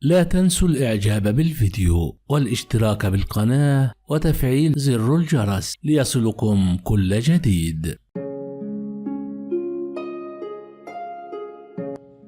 لا تنسوا الإعجاب بالفيديو والاشتراك بالقناة وتفعيل زر الجرس ليصلكم كل جديد.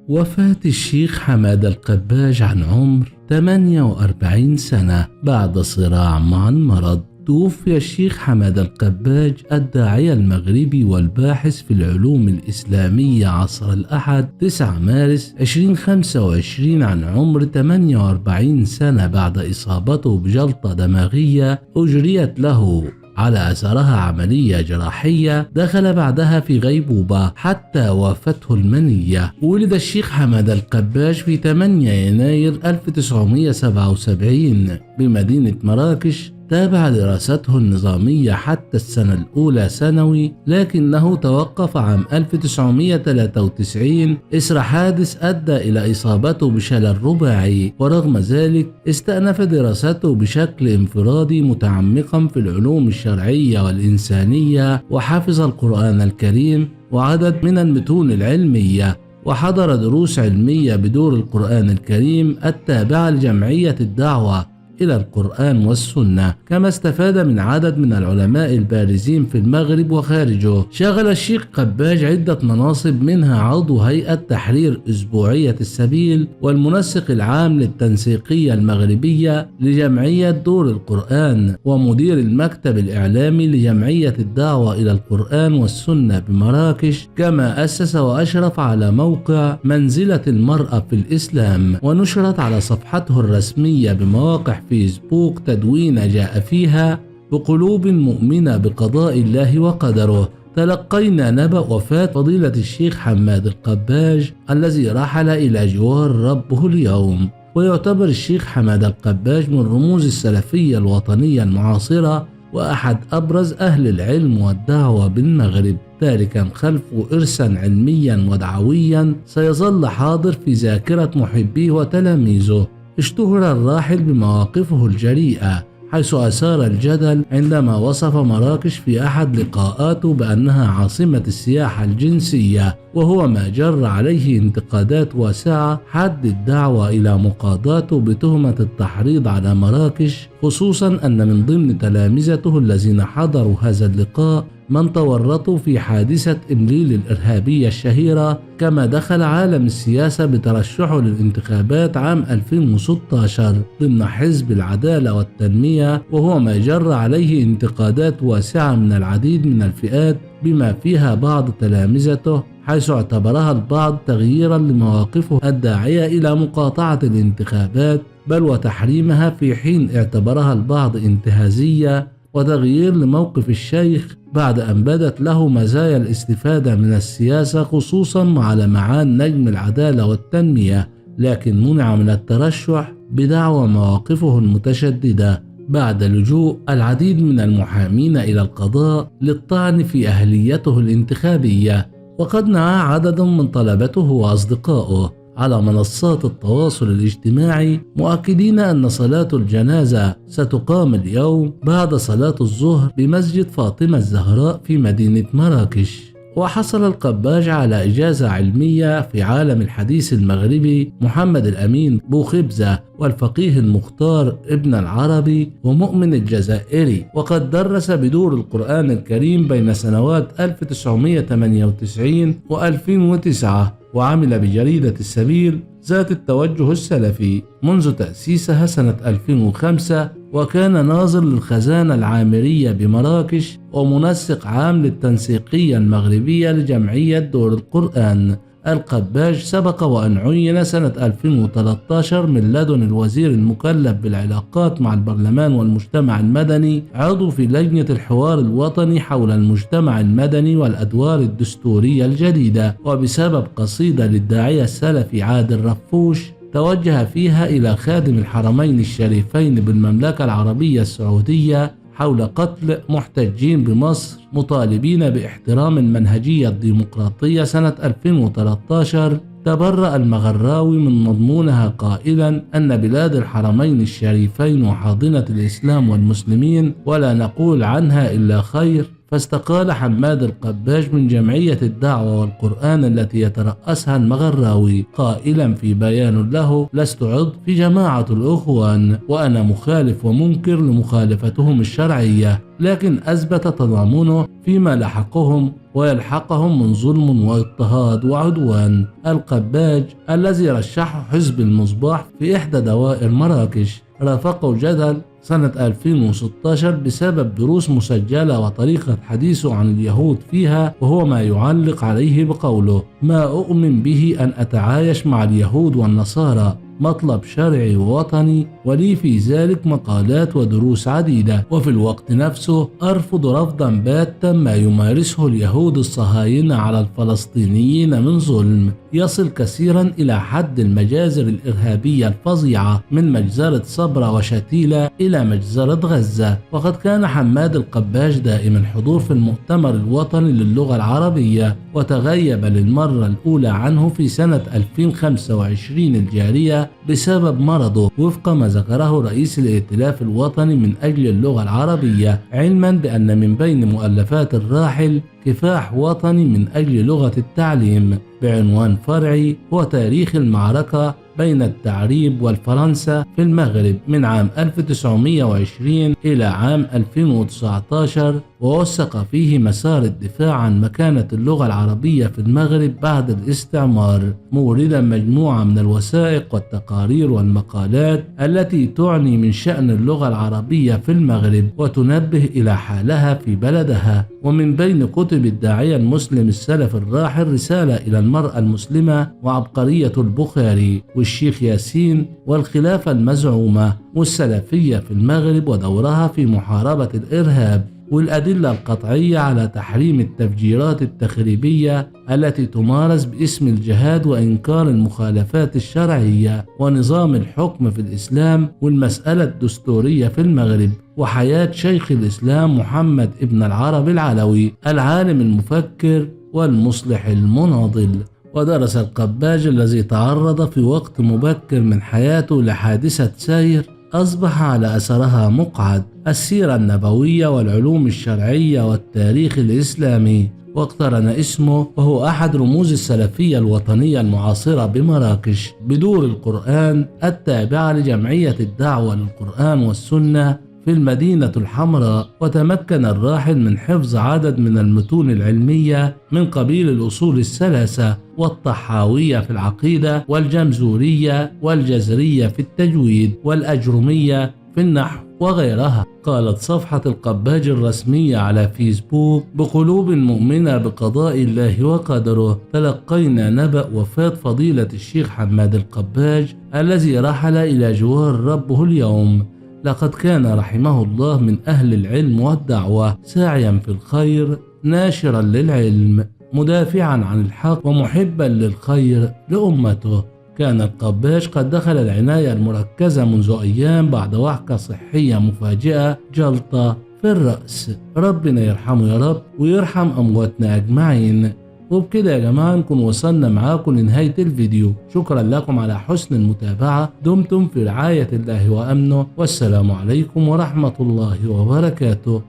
وفاة الشيخ حمادة القباج عن عمر 48 سنة بعد صراع مع المرض. توفي الشيخ حمادة القباج الداعية المغربي والباحث في العلوم الإسلامية عصر الأحد 9 مارس 2025 عن عمر 48 سنة بعد إصابته بجلطة دماغية أجريت له على أثرها عملية جراحية دخل بعدها في غيبوبة حتى وافته المنية. ولد الشيخ حمادة القباج في 8 يناير 1977 بمدينة مراكش. تابع دراسته النظامية حتى السنة الأولى ثانوي، لكنه توقف عام 1993 إثر حادث أدى إلى إصابته بشلل رباعي، ورغم ذلك استأنف دراسته بشكل انفرادي متعمقا في العلوم الشرعية والإنسانية، وحفظ القرآن الكريم وعدد من المتون العلمية، وحضر دروس علمية بدور القرآن الكريم التابعة لجمعية الدعوة إلى القرآن والسنة، كما استفاد من عدد من العلماء البارزين في المغرب وخارجه. شغل الشيخ قباج عدة مناصب، منها عضو هيئة تحرير أسبوعية السبيل والمنسق العام للتنسيقية المغربية لجمعية دور القرآن، ومدير المكتب الإعلامي لجمعية الدعوة إلى القرآن والسنة بمراكش. كما أسس وأشرف على موقع منزلة المرأة في الإسلام، ونشرت على صفحته الرسمية بمواقع فيسبوك تدوين جاء فيها: بقلوب مؤمنة بقضاء الله وقدره تلقينا نبأ وفاة فضيلة الشيخ حماد القباج الذي رحل إلى جوار ربه اليوم. ويعتبر الشيخ حماد القباج من رموز السلفية الوطنية المعاصرة وأحد أبرز أهل العلم والدعوة بالمغرب، تاركا خلفه إرثا علميا ودعويا سيظل حاضر في ذاكرة محبيه وتلاميذه. اشتهر الراحل بمواقفه الجريئة، حيث أثار الجدل عندما وصف مراكش في أحد لقاءاته بأنها عاصمة السياحة الجنسية، وهو ما جر عليه انتقادات واسعة. حد الدعوة إلى مقاضاته بتهمة التحريض على مراكش، خصوصا أن من ضمن تلامذته الذين حضروا هذا اللقاء من تورطوا في حادثة إمليل الإرهابية الشهيرة. كما دخل عالم السياسة بترشحه للانتخابات عام 2016 ضمن حزب العدالة والتنمية، وهو ما جر عليه انتقادات واسعة من العديد من الفئات بما فيها بعض تلامذته، حيث اعتبرها البعض تغييرا لمواقفه الداعية إلى مقاطعة الانتخابات بل وتحريمها، في حين اعتبرها البعض انتهازية وتغيير لموقف الشيخ بعد أن بدت له مزايا الاستفادة من السياسة، خصوصا مع لمعان نجم العدالة والتنمية، لكن منع من الترشح بدعوى مواقفه المتشددة بعد لجوء العديد من المحامين إلى القضاء للطعن في أهليته الانتخابية. وقد نعى عدد من طلبته وأصدقائه على منصات التواصل الاجتماعي مؤكدين أن صلاة الجنازة ستقام اليوم بعد صلاة الظهر بمسجد فاطمة الزهراء في مدينة مراكش. وحصل القباج على إجازة علمية في عالم الحديث المغربي محمد الأمين بوخبزة والفقيه المختار ابن العربي ومؤمن الجزائري، وقد درس بدور القرآن الكريم بين سنوات 1998 و2009، وعمل بجريدة السبيل ذات التوجه السلفي منذ تأسيسها سنة 2005، وكان ناظر للخزانة العامرية بمراكش ومنسق عام للتنسيقية المغربية لجمعية دور القرآن. القباج سبق وأن عين سنة 2013 من لدن الوزير المكلف بالعلاقات مع البرلمان والمجتمع المدني عضو في لجنة الحوار الوطني حول المجتمع المدني والأدوار الدستورية الجديدة، وبسبب قصيدة للداعية السلفي عادل رفوش توجه فيها إلى خادم الحرمين الشريفين بالمملكة العربية السعودية حول قتل محتجين بمصر مطالبين باحترام المنهجية الديمقراطية سنة 2013، تبرأ المغراوي من مضمونها قائلا أن بلاد الحرمين الشريفين وحاضنة الإسلام والمسلمين ولا نقول عنها إلا خير، فاستقال حماد القباج من جمعية الدعوة والقرآن التي يترأسها المغراوي، قائلا في بيان له: لست عضو في جماعة الإخوان، وأنا مخالف ومنكر لمخالفتهم الشرعية، لكن أثبت تضامنه فيما لحقهم ويلحقهم من ظلم واضطهاد وعدوان. القباج الذي رشحه حزب المصباح في إحدى دوائر مراكش رافقه جدل سنة 2016 بسبب دروس مسجلة وطريقة حديثه عن اليهود فيها، وهو ما يعلق عليه بقوله: ما أؤمن به أن أتعايش مع اليهود والنصارى، مطلب شرعي ووطني، ولي في ذلك مقالات ودروس عديدة، وفي الوقت نفسه أرفض رفضا باتا ما يمارسه اليهود الصهاينة على الفلسطينيين من ظلم يصل كثيرا إلى حد المجازر الإرهابية الفظيعة من مجزرة صبرا وشتيلة إلى مجزرة غزة. وقد كان حماد القباج دائم الحضور في المؤتمر الوطني للغة العربية، وتغيب للمرة الأولى عنه في سنة 2025 الجارية بسبب مرضه، وفق ما ذكره رئيس الائتلاف الوطني من أجل اللغة العربية، علما بأن من بين مؤلفات الراحل كفاح وطني من أجل لغة التعليم بعنوان فرعي هو تاريخ المعركة بين التعريب والفرنسا في المغرب من عام 1920 إلى عام 2019، ووثق فيه مسار الدفاع عن مكانة اللغة العربية في المغرب بعد الاستعمار، موردا مجموعة من الوثائق والتقارير والمقالات التي تعني من شأن اللغة العربية في المغرب وتنبه إلى حالها في بلدها. ومن بين كتب الداعية المسلم السلف الراحل رسالة إلى المرأة المسلمة وعبقرية البخاري والشيخ ياسين والخلافة المزعومة والسلفية في المغرب ودورها في محاربة الإرهاب، والأدلة القطعية على تحريم التفجيرات التخريبية التي تمارس باسم الجهاد وإنكار المخالفات الشرعية، ونظام الحكم في الإسلام والمسألة الدستورية في المغرب، وحياة شيخ الإسلام محمد ابن العربي العلوي العالم المفكر والمصلح المناضل. ودرس القباج الذي تعرض في وقت مبكر من حياته لحادثة سير أصبح على أثرها مقعد السيرة النبوية والعلوم الشرعية والتاريخ الإسلامي، واقترن اسمه وهو أحد رموز السلفية الوطنية المعاصرة بمراكش بدور القرآن التابعة لجمعية الدعوة للقرآن والسنة في المدينة الحمراء. وتمكن الراحل من حفظ عدد من المتون العلمية من قبيل الأصول الثلاثة والطحاوية في العقيدة والجمزورية والجزرية في التجويد والأجرمية في النحو وغيرها. قالت صفحة القباج الرسمية على فيسبوك: بقلوب مؤمنة بقضاء الله وقدره تلقينا نبأ وفاة فضيلة الشيخ حماد القباج الذي رحل إلى جوار ربه اليوم. لقد كان رحمه الله من أهل العلم والدعوة، ساعيا في الخير، ناشرا للعلم، مدافعا عن الحق، ومحبا للخير لأمته. كان القباج قد دخل العناية المركزة منذ أيام بعد وعكة صحية مفاجئة، جلطة في الرأس. ربنا يرحمه يا رب ويرحم أمواتنا أجمعين. وبكده يا جماعة نكون وصلنا معاكم لنهاية الفيديو. شكرا لكم على حسن المتابعة، دمتم في رعاية الله وأمنه، والسلام عليكم ورحمة الله وبركاته.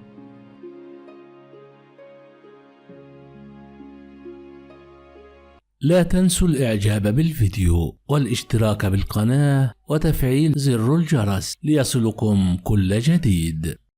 لا تنسوا الإعجاب بالفيديو والاشتراك بالقناة وتفعيل زر الجرس ليصلكم كل جديد.